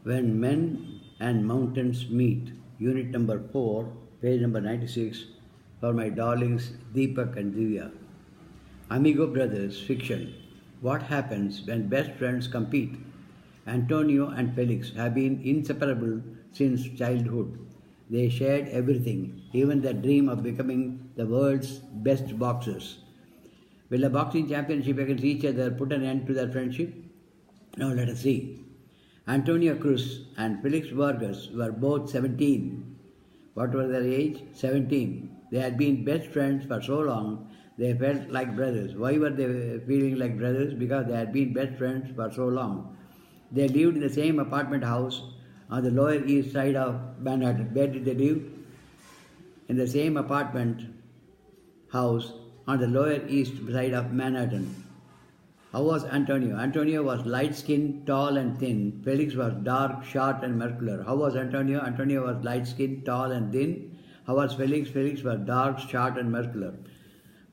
When Men and Mountains Meet, Unit number 4, page number 96, for my darlings Deepak and Divya. Amigo Brothers, fiction. What happens when best friends compete? Antonio and Felix have been inseparable since childhood. They shared everything, even the dream of becoming the world's best boxers. Will a boxing championship against each other put an end to their friendship? Now let us see. Antonio Cruz and Felix Vargas were both 17. What was their age? 17. They had been best friends for so long they felt like brothers. Why were they feeling like brothers? Because they had been best friends for so long. They lived in the same apartment house on the Lower East Side of Manhattan. Where did they live? In the same apartment house on the Lower East Side of Manhattan. How was Antonio? Antonio was light-skinned, tall and thin. Felix was dark, short and muscular. How was Antonio? Antonio was light-skinned, tall and thin. How was Felix? Felix was dark, short and muscular.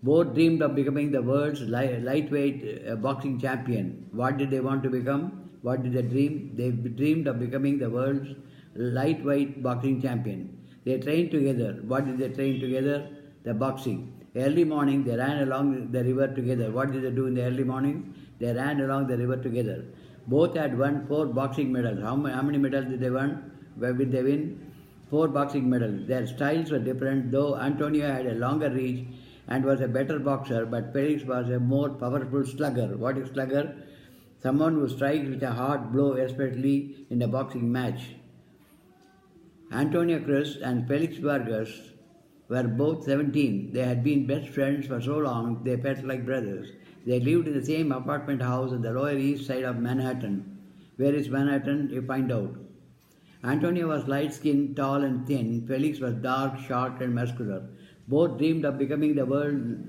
Both dreamed of becoming the world's lightweight boxing champion. What did they want to become? What did they dream? They dreamed of becoming the world's lightweight boxing champion. They trained together. What did they train together? The boxing. Early morning, they ran along the river together. What did they do in the early morning? They ran along the river together. Both had won 4 boxing medals. How many medals did they win? Where did they win? 4 boxing medals. Their styles were different, though Antonio had a longer reach and was a better boxer, but Felix was a more powerful slugger. What is slugger? Someone who strikes with a hard blow, especially in a boxing match. Antonio Cruz and Felix Vargas were both 17. They had been best friends for so long they felt like brothers. They lived in the same apartment house on the Lower East Side of Manhattan. Where is Manhattan? You find out. Antonio was light-skinned, tall and thin. Felix was dark, short and muscular. Both dreamed of becoming the world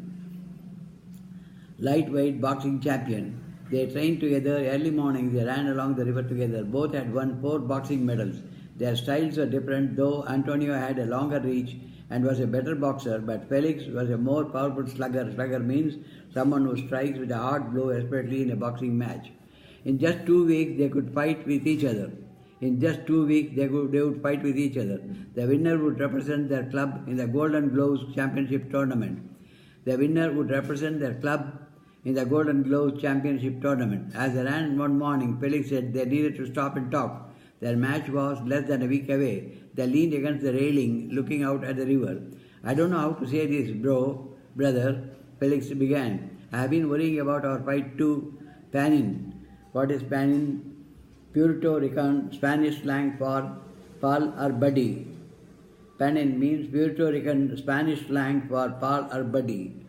lightweight boxing champion. They trained together early morning. They ran along the river together. Both had won 4 boxing medals. Their styles were different, though Antonio had a longer reach and was a better boxer, but Felix was a more powerful slugger. Slugger means someone who strikes with a hard blow, especially in a boxing match. In just 2 weeks, they could fight with each other. In just 2 weeks, they would fight with each other. The winner would represent their club in the Golden Gloves Championship Tournament. The winner would represent their club in the Golden Gloves Championship Tournament. As they ran one morning, Felix said they needed to stop and talk. Their match was less than a week away. They leaned against the railing, looking out at the river. I don't know how to say this, brother, Felix began. I have been worrying about our fight too. Panin. What is panin? Puerto Rican Spanish slang for pal or buddy. Panin means Puerto Rican Spanish slang for pal or buddy.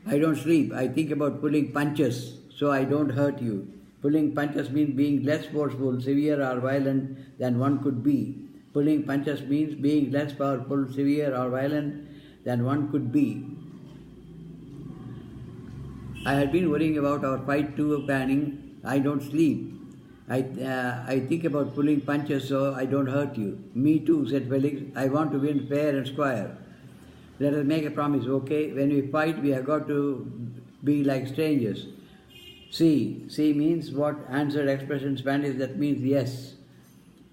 I don't sleep. I think about pulling punches so I don't hurt you. Pulling punches means being less forceful, severe or violent than one could be. Pulling punches means being less powerful, severe or violent than one could be. I had been worrying about our fight too, planning. I don't sleep. I think about pulling punches so I don't hurt you. Me too, said Felix. I want to win fair and square. Let us make a promise, okay? When we fight, we have got to be like strangers. Sí means what? Answered expression in Spanish that means yes.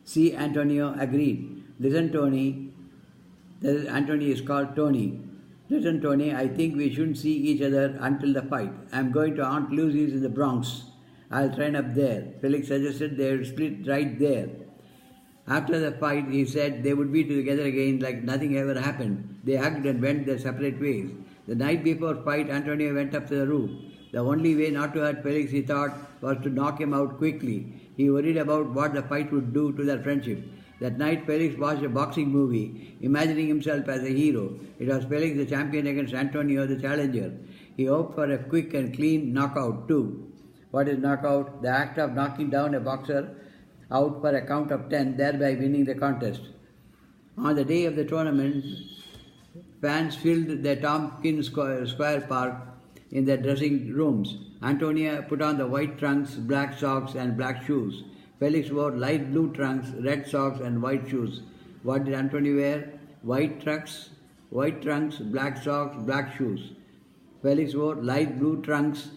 Sí, Antonio agreed. Listen, Tony. Antonio is called Tony. Listen, Tony, I think we shouldn't see each other until the fight. I'm going to Aunt Lucy's in the Bronx. I'll train up there. Felix suggested they would split right there. After the fight, he said they would be together again like nothing ever happened. They hugged and went their separate ways. The night before fight, Antonio went up to the roof. The only way not to hurt Felix, he thought, was to knock him out quickly. He worried about what the fight would do to their friendship. That night, Felix watched a boxing movie, imagining himself as a hero. It was Felix the champion against Antonio the challenger. He hoped for a quick and clean knockout too. What is knockout? The act of knocking down a boxer out for a count of 10, thereby winning the contest. On the day of the tournament, fans filled the Tompkins Square Park in their dressing rooms. Antonio put on the white trunks, black socks and black shoes. Felix wore light blue trunks, red socks and white shoes. What did Antonio wear? White trunks, black socks, black shoes. Felix wore light blue trunks,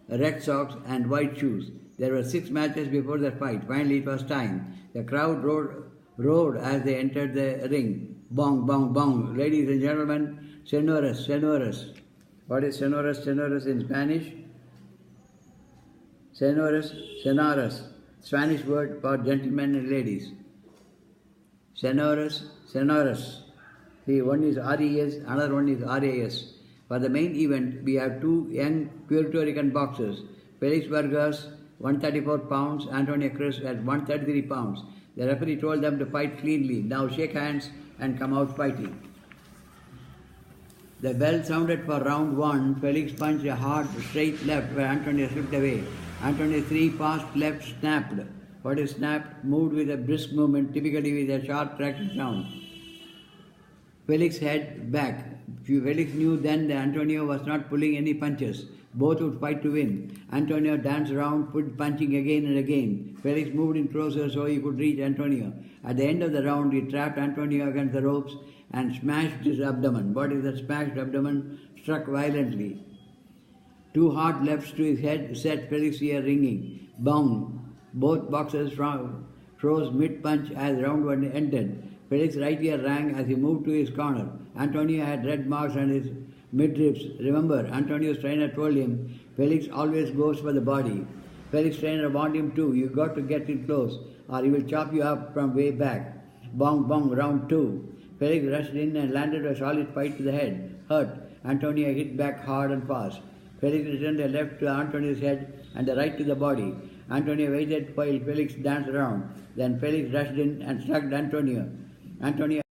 red socks and white shoes. There were 6 matches before the fight. Finally, it was time. The crowd roared as they entered the ring. Bong, bong, bong. Ladies and gentlemen, señores, señores. What is señores, señores in Spanish? Señores, señoras. Spanish word for gentlemen and ladies. Señores, señoras. See, one is RES, another one is RAS. For the main event, we have 2 young Puerto Rican boxers, Felix Vargas, 134 pounds, Antonio Cruz at 133 pounds. The referee told them to fight cleanly. Now shake hands and come out fighting. The bell sounded for round 1. Felix punched a hard, straight left where Antonio slipped away. Antonio 3 fast left snapped. What is snapped? Moved with a brisk movement, typically with a sharp cracking sound. Felix head back. Felix knew then that Antonio was not pulling any punches. Both would fight to win. Antonio danced around, punching again and again. Felix moved in closer so he could reach Antonio. At the end of the round, he trapped Antonio against the ropes and smashed his abdomen. What is that smashed abdomen? Struck violently. 2 hard lefts to his head set Felix's ear ringing. Bound. Both boxers froze mid-punch as round 1 ended. Felix's right ear rang as he moved to his corner. Antonio had red marks on his midribs. Remember, Antonio's trainer told him, Felix always goes for the body. Felix's trainer warned him too, you got to get in close or he will chop you up from way back. Bong bong, round 2. Felix rushed in and landed a solid fight to the head. Hurt. Antonio hit back hard and fast. Felix returned a left to Antonio's head and the right to the body. Antonio waited while Felix danced around. Then Felix rushed in and struck Antonio. Antonio